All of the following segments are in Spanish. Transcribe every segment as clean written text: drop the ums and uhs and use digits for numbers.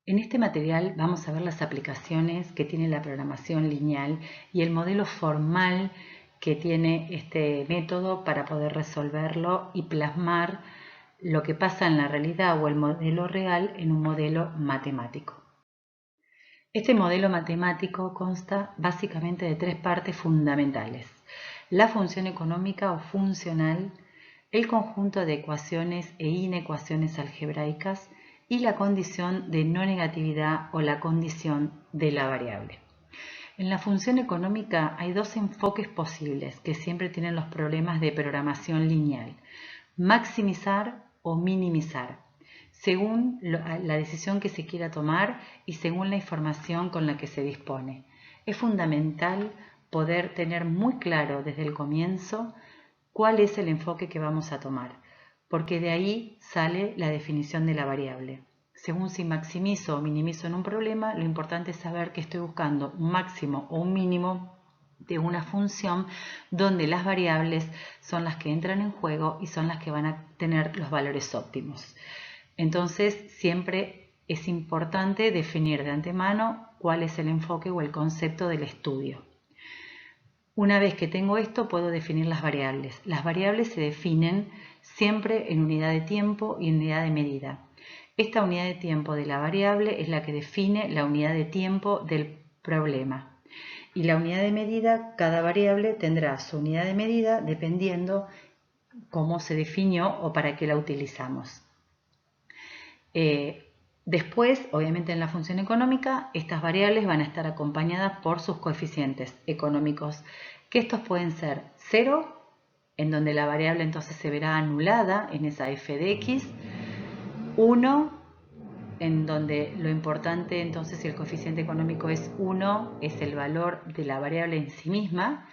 En este material vamos a ver las aplicaciones que tiene la programación lineal y el modelo formal que tiene este método para poder resolverlo y plasmar lo que pasa en la realidad o el modelo real en un modelo matemático. Este modelo matemático consta básicamente de tres partes fundamentales: la función económica o funcional, el conjunto de ecuaciones e inecuaciones algebraicas y la condición de no negatividad o la condición de la variable. En la función económica hay dos enfoques posibles que siempre tienen los problemas de programación lineal: maximizar o minimizar, según la decisión que se quiera tomar y según la información con la que se dispone. Es fundamental poder tener muy claro desde el comienzo cuál es el enfoque que vamos a tomar, porque de ahí sale la definición de la variable. Según si maximizo o minimizo en un problema, lo importante es saber que estoy buscando un máximo o un mínimo de una función donde las variables son las que entran en juego y son las que van a tener los valores óptimos. Entonces, siempre es importante definir de antemano cuál es el enfoque o el concepto del estudio. Una vez que tengo esto, puedo definir las variables. Las variables se definen siempre en unidad de tiempo y unidad de medida. Esta unidad de tiempo de la variable es la que define la unidad de tiempo del problema. Y la unidad de medida, cada variable tendrá su unidad de medida dependiendo cómo se definió o para qué la utilizamos. Después, obviamente en la función económica, estas variables van a estar acompañadas por sus coeficientes económicos, que estos pueden ser 0, en donde la variable entonces se verá anulada en esa f de x, 1, en donde lo importante entonces, si el coeficiente económico es 1, es el valor de la variable en sí misma,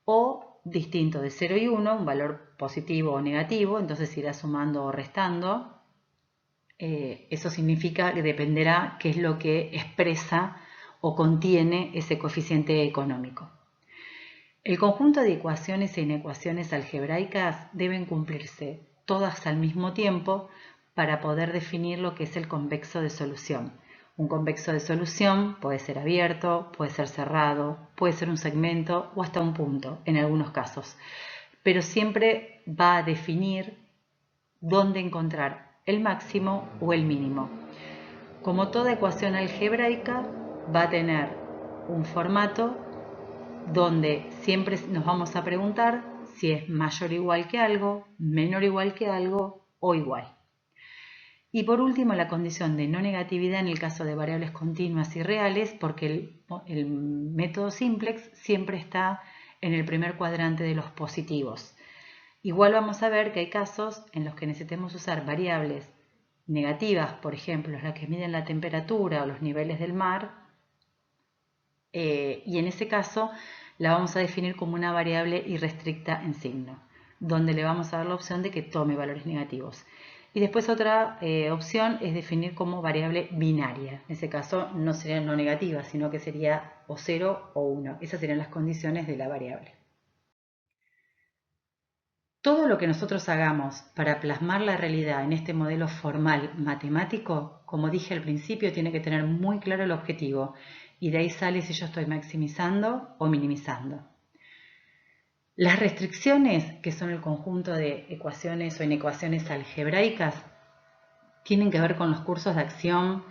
o distinto de 0 y 1, un valor positivo o negativo, entonces irá sumando o restando. Eso significa que dependerá qué es lo que expresa o contiene ese coeficiente económico. El conjunto de ecuaciones e inecuaciones algebraicas deben cumplirse todas al mismo tiempo para poder definir lo que es el convexo de solución. Un convexo de solución puede ser abierto, puede ser cerrado, puede ser un segmento o hasta un punto en algunos casos, pero siempre va a definir dónde encontrar el máximo o el mínimo. Como toda ecuación algebraica, va a tener un formato donde siempre nos vamos a preguntar si es mayor o igual que algo, menor o igual que algo o igual. Y por último, la condición de no negatividad en el caso de variables continuas y reales, porque el método simplex siempre está en el primer cuadrante de los positivos. Igual vamos a ver que hay casos en los que necesitemos usar variables negativas, por ejemplo, las que miden la temperatura o los niveles del mar, y en ese caso la vamos a definir como una variable irrestricta en signo, donde le vamos a dar la opción de que tome valores negativos. Y después otra opción es definir como variable binaria. En ese caso no sería no negativa, sino que sería o 0 o 1. Esas serían las condiciones de la variable. Todo lo que nosotros hagamos para plasmar la realidad en este modelo formal matemático, como dije al principio, tiene que tener muy claro el objetivo y de ahí sale si yo estoy maximizando o minimizando. Las restricciones, que son el conjunto de ecuaciones o inecuaciones algebraicas, tienen que ver con los cursos de acción,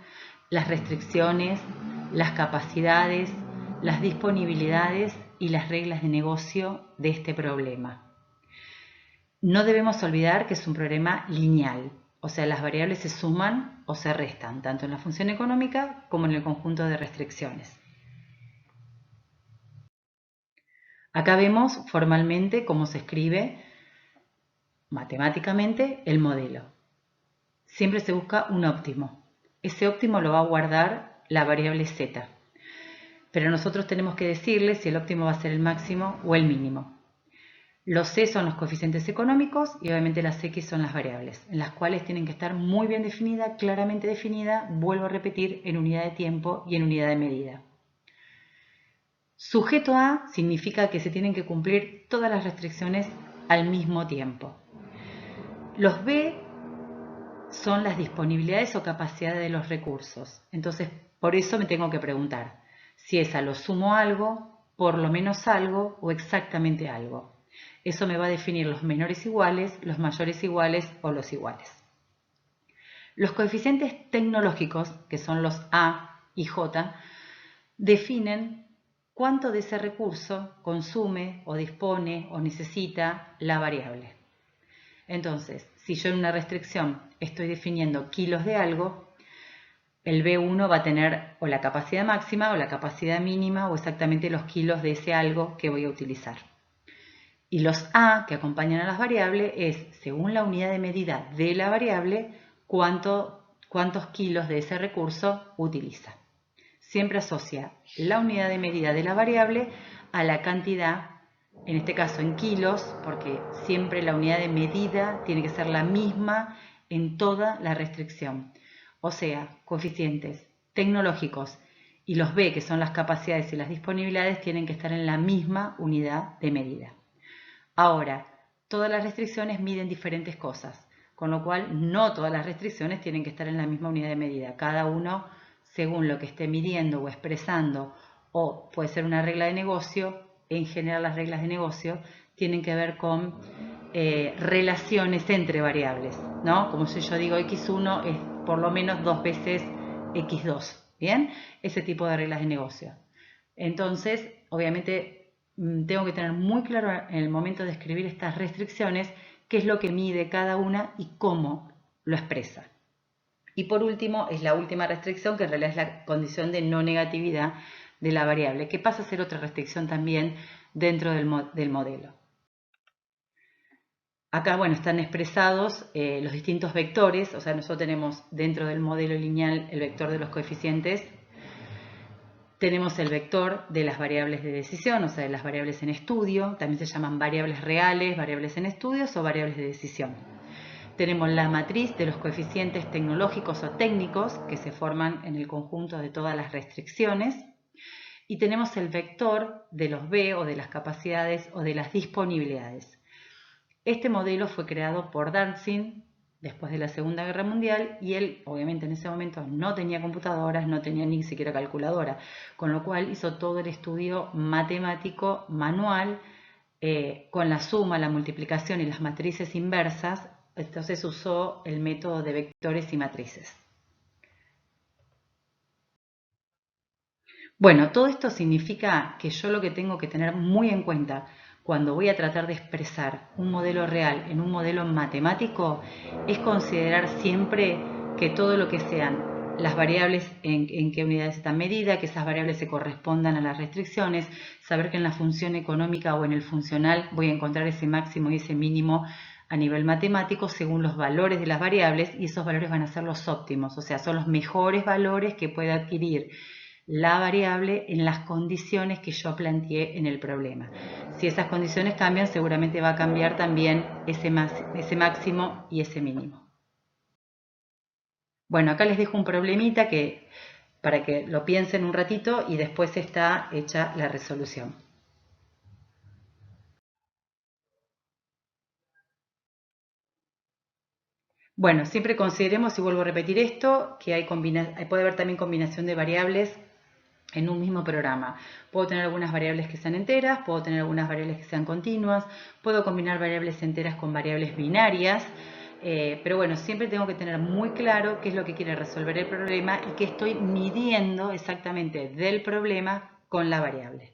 las restricciones, las capacidades, las disponibilidades y las reglas de negocio de este problema. No debemos olvidar que es un problema lineal, o sea, las variables se suman o se restan, tanto en la función económica como en el conjunto de restricciones. Acá vemos formalmente cómo se escribe matemáticamente el modelo. Siempre se busca un óptimo. Ese óptimo lo va a guardar la variable z, pero nosotros tenemos que decirle si el óptimo va a ser el máximo o el mínimo. Los c son los coeficientes económicos y obviamente las x son las variables, en las cuales tienen que estar muy bien definida, claramente definida, vuelvo a repetir, en unidad de tiempo y en unidad de medida. Sujeto a significa que se tienen que cumplir todas las restricciones al mismo tiempo. Los b son las disponibilidades o capacidades de los recursos. Entonces, por eso me tengo que preguntar si es a lo sumo algo, por lo menos algo o exactamente algo. Eso me va a definir los menores iguales, los mayores iguales o los iguales. Los coeficientes tecnológicos, que son los A y J, definen cuánto de ese recurso consume o dispone o necesita la variable. Entonces, si yo en una restricción estoy definiendo kilos de algo, el B1 va a tener o la capacidad máxima o la capacidad mínima o exactamente los kilos de ese algo que voy a utilizar. Y los A que acompañan a las variables es, según la unidad de medida de la variable, cuántos kilos de ese recurso utiliza. Siempre asocia la unidad de medida de la variable a la cantidad, en este caso en kilos, porque siempre la unidad de medida tiene que ser la misma en toda la restricción. O sea, coeficientes tecnológicos y los B, que son las capacidades y las disponibilidades, tienen que estar en la misma unidad de medida. Ahora, todas las restricciones miden diferentes cosas, con lo cual no todas las restricciones tienen que estar en la misma unidad de medida. Cada uno, según lo que esté midiendo o expresando, o puede ser una regla de negocio, en general las reglas de negocio tienen que ver con relaciones entre variables, ¿no? Como si yo digo x1 es por lo menos 2 veces x2, ¿bien? Ese tipo de reglas de negocio. Entonces, obviamente, tengo que tener muy claro en el momento de escribir estas restricciones qué es lo que mide cada una y cómo lo expresa. Y por último, es la última restricción, que en realidad es la condición de no negatividad de la variable, que pasa a ser otra restricción también dentro del modelo. Acá, bueno, están expresados los distintos vectores, o sea, nosotros tenemos dentro del modelo lineal el vector de los coeficientes. Tenemos el vector de las variables de decisión, o sea, de las variables en estudio. También se llaman variables reales, variables en estudios o variables de decisión. Tenemos la matriz de los coeficientes tecnológicos o técnicos que se forman en el conjunto de todas las restricciones. Y tenemos el vector de los B o de las capacidades o de las disponibilidades. Este modelo fue creado por Dantzig después de la Segunda Guerra Mundial y él, obviamente, en ese momento no tenía computadoras, no tenía ni siquiera calculadora, con lo cual hizo todo el estudio matemático manual con la suma, la multiplicación y las matrices inversas. Entonces usó el método de vectores y matrices. Bueno, todo esto significa que yo lo que tengo que tener muy en cuenta cuando voy a tratar de expresar un modelo real en un modelo matemático es considerar siempre que todo lo que sean las variables en qué unidades están medidas, que esas variables se correspondan a las restricciones, saber que en la función económica o en el funcional voy a encontrar ese máximo y ese mínimo a nivel matemático según los valores de las variables y esos valores van a ser los óptimos, o sea, son los mejores valores que puede adquirir la variable en las condiciones que yo planteé en el problema. Si esas condiciones cambian, seguramente va a cambiar también ese máximo y ese mínimo. Bueno, acá les dejo un problemita para que lo piensen un ratito y después está hecha la resolución. Bueno, siempre consideremos, y vuelvo a repetir esto, que puede haber también combinación de variables en un mismo programa. Puedo tener algunas variables que sean enteras, puedo tener algunas variables que sean continuas, puedo combinar variables enteras con variables binarias, pero bueno, siempre tengo que tener muy claro qué es lo que quiere resolver el problema y qué estoy midiendo exactamente del problema con la variable.